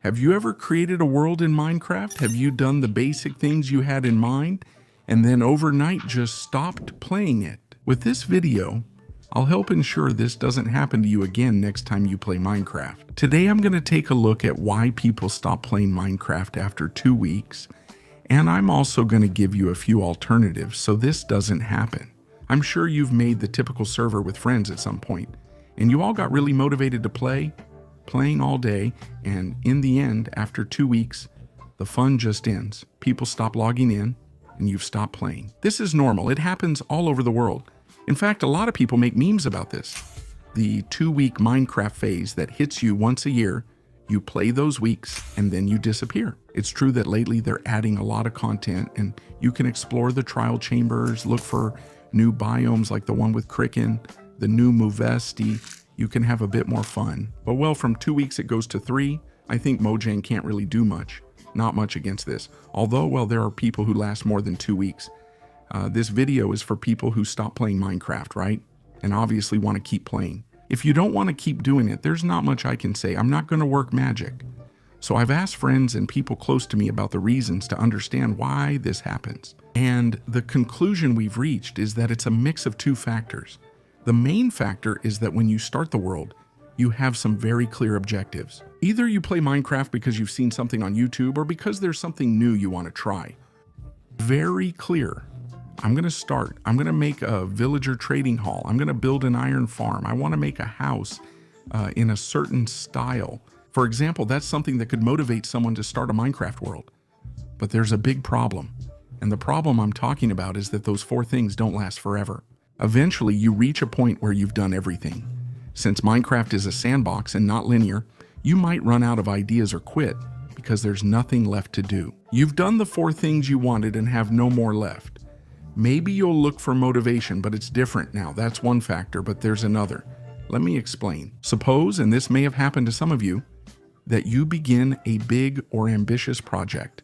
Have you ever created a world in Minecraft? Have you done the basic things you had in mind and then overnight just stopped playing it? With this video, I'll help ensure this doesn't happen to you again next time you play Minecraft. Today I'm going to take a look at why people stop playing Minecraft after 2 weeks, and I'm also going to give you a few alternatives so this doesn't happen. I'm sure you've made the typical server with friends at some point, and you all got really motivated to playing all day, and in the end, after 2 weeks, the fun just ends. People stop logging in, and you've stopped playing. This is normal. It happens all over the world. In fact, a lot of people make memes about this. The 2-week Minecraft phase that hits you once a year, you play those weeks, and then you disappear. It's true that lately they're adding a lot of content, and you can explore the trial chambers, look for new biomes like the one with Kraken, the new Muvesti. You can have a bit more fun. But well, from 2 weeks it goes to 3. I think Mojang can't really do much. Not much against this. Although, well, there are people who last more than 2 weeks. This video is for people who stop playing Minecraft, right? And obviously want to keep playing. If you don't want to keep doing it, there's not much I can say. I'm not going to work magic. So I've asked friends and people close to me about the reasons to understand why this happens. And the conclusion we've reached is that it's a mix of 2 factors. The main factor is that when you start the world, you have some very clear objectives. Either you play Minecraft because you've seen something on YouTube or because there's something new you want to try. Very clear. I'm going to make a villager trading hall. I'm going to build an iron farm. I want to make a house in a certain style. For example, that's something that could motivate someone to start a Minecraft world. But there's a big problem. And the problem I'm talking about is that those 4 things don't last forever. Eventually, you reach a point where you've done everything. Since Minecraft is a sandbox and not linear, you might run out of ideas or quit because there's nothing left to do. You've done the 4 things you wanted and have no more left. Maybe you'll look for motivation, but it's different now. That's one factor, but there's another. Let me explain. Suppose, and this may have happened to some of you, that you begin a big or ambitious project,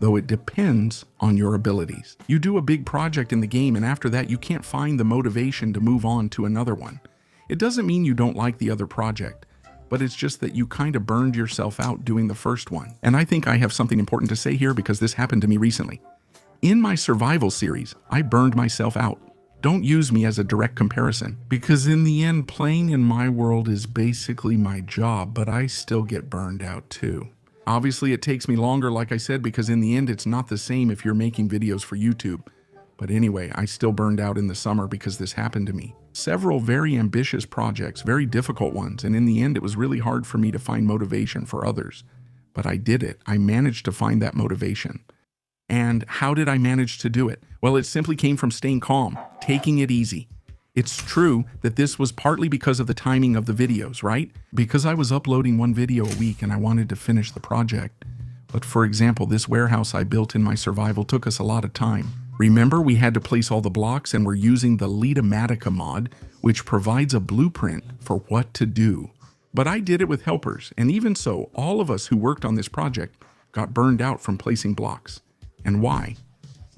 though it depends on your abilities. You do a big project in the game, and after that, you can't find the motivation to move on to another one. It doesn't mean you don't like the other project, but it's just that you kind of burned yourself out doing the first one. And I think I have something important to say here because this happened to me recently. In my survival series, I burned myself out. Don't use me as a direct comparison, because in the end, playing in my world is basically my job, but I still get burned out too. Obviously, it takes me longer, like I said, because in the end, it's not the same if you're making videos for YouTube. But anyway, I still burned out in the summer because this happened to me. Several very ambitious projects, very difficult ones, and in the end, it was really hard for me to find motivation for others. But I did it. I managed to find that motivation. And how did I manage to do it? Well, it simply came from staying calm, taking it easy. It's true that this was partly because of the timing of the videos, right? Because I was uploading 1 video a week and I wanted to finish the project. But for example, this warehouse I built in my survival took us a lot of time. Remember, we had to place all the blocks and we're using the Lead-O-Matica mod, which provides a blueprint for what to do. But I did it with helpers, and even so, all of us who worked on this project got burned out from placing blocks. And why?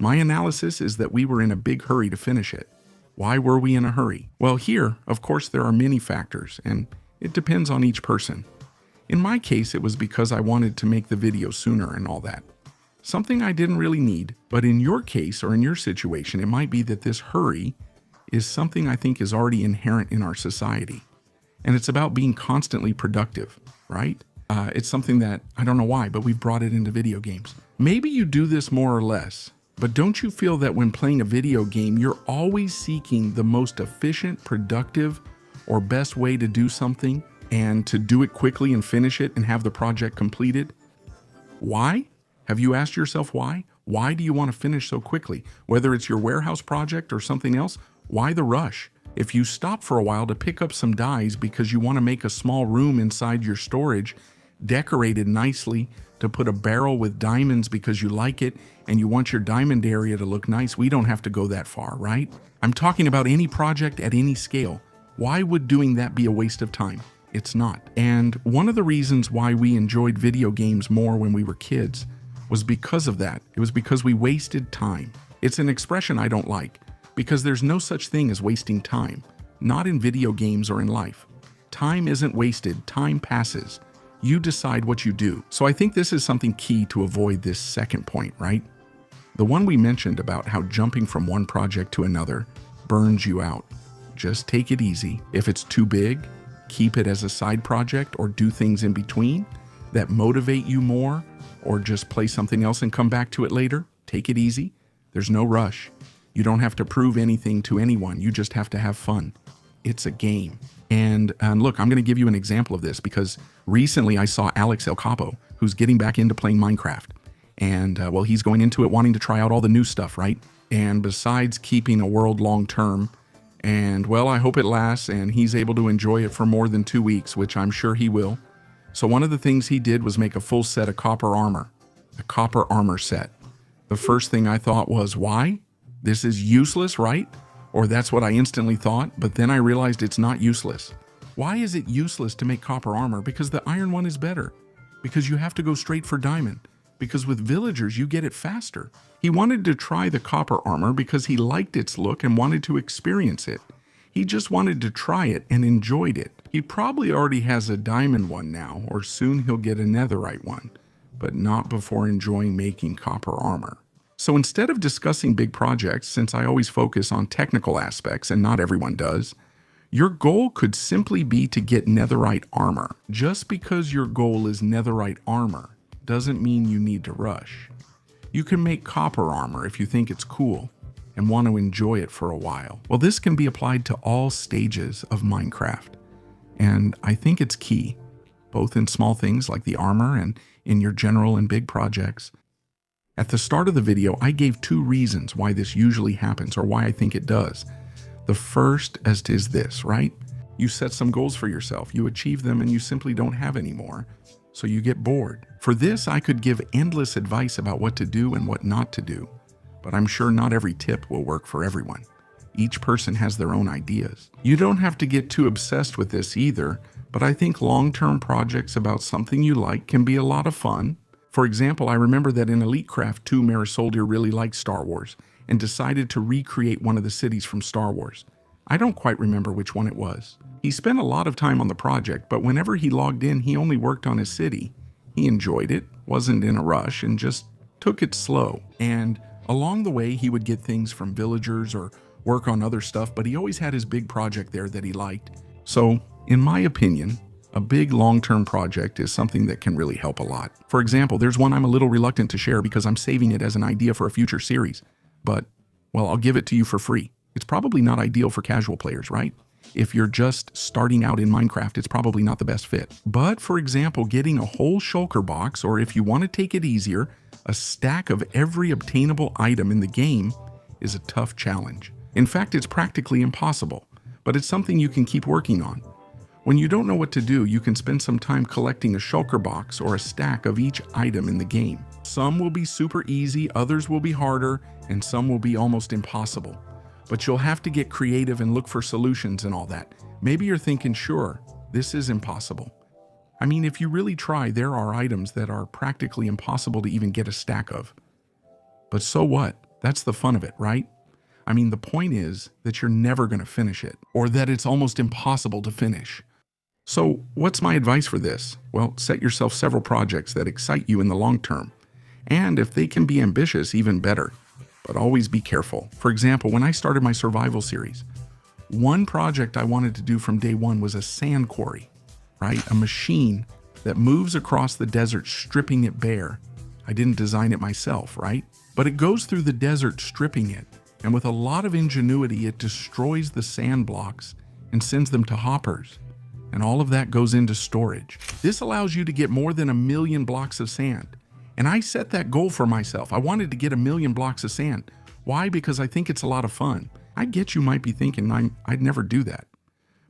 My analysis is that we were in a big hurry to finish it. Why were we in a hurry? Well, here, of course, there are many factors, and it depends on each person. In my case, it was because I wanted to make the video sooner and all that. Something I didn't really need, but in your case or in your situation, it might be that this hurry is something I think is already inherent in our society. And it's about being constantly productive, right? It's something that, I don't know why, but we've brought it into video games. Maybe you do this more or less, but don't you feel that when playing a video game, you're always seeking the most efficient, productive, or best way to do something and to do it quickly and finish it and have the project completed? Why? Have you asked yourself why? Why do you want to finish so quickly? Whether it's your warehouse project or something else, why the rush? If you stop for a while to pick up some dyes because you want to make a small room inside your storage, decorated nicely, to put a barrel with diamonds because you like it and you want your diamond area to look nice, we don't have to go that far, right? I'm talking about any project at any scale. Why would doing that be a waste of time? It's not. And one of the reasons why we enjoyed video games more when we were kids was because of that. It was because we wasted time. It's an expression I don't like, because there's no such thing as wasting time, not in video games or in life. Time isn't wasted, time passes. You decide what you do. So I think this is something key to avoid this second point, right? The one we mentioned about how jumping from one project to another burns you out. Just take it easy. If it's too big, keep it as a side project or do things in between that motivate you more, or just play something else and come back to it later. Take it easy. There's no rush. You don't have to prove anything to anyone. You just have to have fun. It's a game. And look, I'm going to give you an example of this because recently I saw Alex El Capo, who's getting back into playing Minecraft. And well, he's going into it wanting to try out all the new stuff, right? And besides keeping a world long term, and well, I hope it lasts and he's able to enjoy it for more than 2 weeks, which I'm sure he will. So one of the things he did was make a full set of copper armor, a copper armor set. The first thing I thought was, why? This is useless, right? Or that's what I instantly thought, but then I realized it's not useless. Why is it useless to make copper armor? Because the iron one is better. Because you have to go straight for diamond. Because with villagers, you get it faster. He wanted to try the copper armor because he liked its look and wanted to experience it. He just wanted to try it and enjoyed it. He probably already has a diamond one now, or soon he'll get a netherite one, but not before enjoying making copper armor. So instead of discussing big projects, since I always focus on technical aspects and not everyone does, your goal could simply be to get netherite armor. Just because your goal is netherite armor doesn't mean you need to rush. You can make copper armor if you think it's cool and want to enjoy it for a while. Well, this can be applied to all stages of Minecraft. And I think it's key, both in small things like the armor and in your general and big projects. At the start of the video, I gave 2 reasons why this usually happens, or why I think it does. The first is this, right? You set some goals for yourself, you achieve them, and you simply don't have any more, so you get bored. For this, I could give endless advice about what to do and what not to do, but I'm sure not every tip will work for everyone. Each person has their own ideas. You don't have to get too obsessed with this either, but I think long-term projects about something you like can be a lot of fun. For example, I remember that in EliteCraft 2, Marisoldier really liked Star Wars and decided to recreate one of the cities from Star Wars. I don't quite remember which one it was. He spent a lot of time on the project, but whenever he logged in, he only worked on his city. He enjoyed it, wasn't in a rush, and just took it slow. And along the way, he would get things from villagers or work on other stuff, but he always had his big project there that he liked. So, in my opinion, a big long-term project is something that can really help a lot. For example, there's one I'm a little reluctant to share because I'm saving it as an idea for a future series. But, well, I'll give it to you for free. It's probably not ideal for casual players, right? If you're just starting out in Minecraft, it's probably not the best fit. But, for example, getting a whole shulker box, or if you want to take it easier, a stack of every obtainable item in the game is a tough challenge. In fact, it's practically impossible, but it's something you can keep working on. When you don't know what to do, you can spend some time collecting a shulker box or a stack of each item in the game. Some will be super easy, others will be harder, and some will be almost impossible. But you'll have to get creative and look for solutions and all that. Maybe you're thinking, sure, this is impossible. I mean, if you really try, there are items that are practically impossible to even get a stack of. But so what? That's the fun of it, right? I mean, the point is that you're never going to finish it, or that it's almost impossible to finish. So what's my advice for this? Well, set yourself several projects that excite you in the long term. And if they can be ambitious, even better. But always be careful. For example, when I started my survival series, one project I wanted to do from day one was a sand quarry, right? A machine that moves across the desert, stripping it bare. I didn't design it myself, right? But it goes through the desert stripping it. And with a lot of ingenuity, it destroys the sand blocks and sends them to hoppers. And all of that goes into storage. This allows you to get more than 1 million blocks of sand. And I set that goal for myself. I wanted to get 1 million blocks of sand. Why? Because I think it's a lot of fun. I get you might be thinking I'd never do that.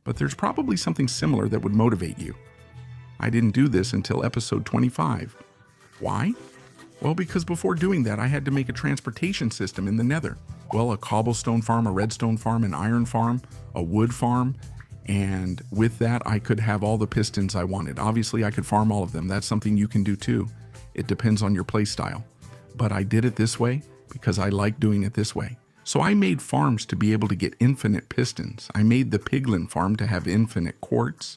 But there's probably something similar that would motivate you. I didn't do this until episode 25. Why? Well, because before doing that, I had to make a transportation system in the Nether. Well, a cobblestone farm, a redstone farm, an iron farm, a wood farm, and with that, I could have all the pistons I wanted. Obviously, I could farm all of them. That's something you can do too. It depends on your play style. But I did it this way because I like doing it this way. So I made farms to be able to get infinite pistons. I made the piglin farm to have infinite quartz.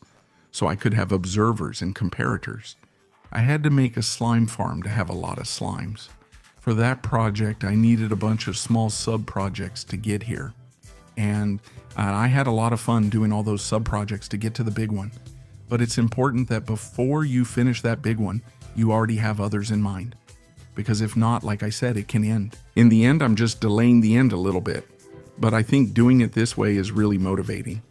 so I could have observers and comparators. I had to make a slime farm to have a lot of slimes. For that project, I needed a bunch of small sub-projects to get here. And I had a lot of fun doing all those sub-projects to get to the big one. But it's important that before you finish that big one, you already have others in mind. Because if not, like I said, it can end. In the end, I'm just delaying the end a little bit. But I think doing it this way is really motivating.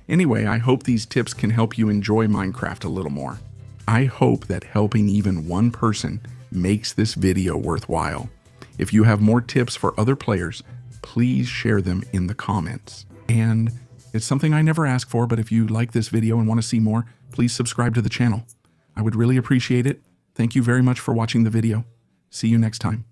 Anyway, I hope these tips can help you enjoy Minecraft a little more. I hope that helping even one person makes this video worthwhile. If you have more tips for other players, please share them in the comments. And it's something I never ask for, but if you like this video and want to see more, please subscribe to the channel. I would really appreciate it. Thank you very much for watching the video. See you next time.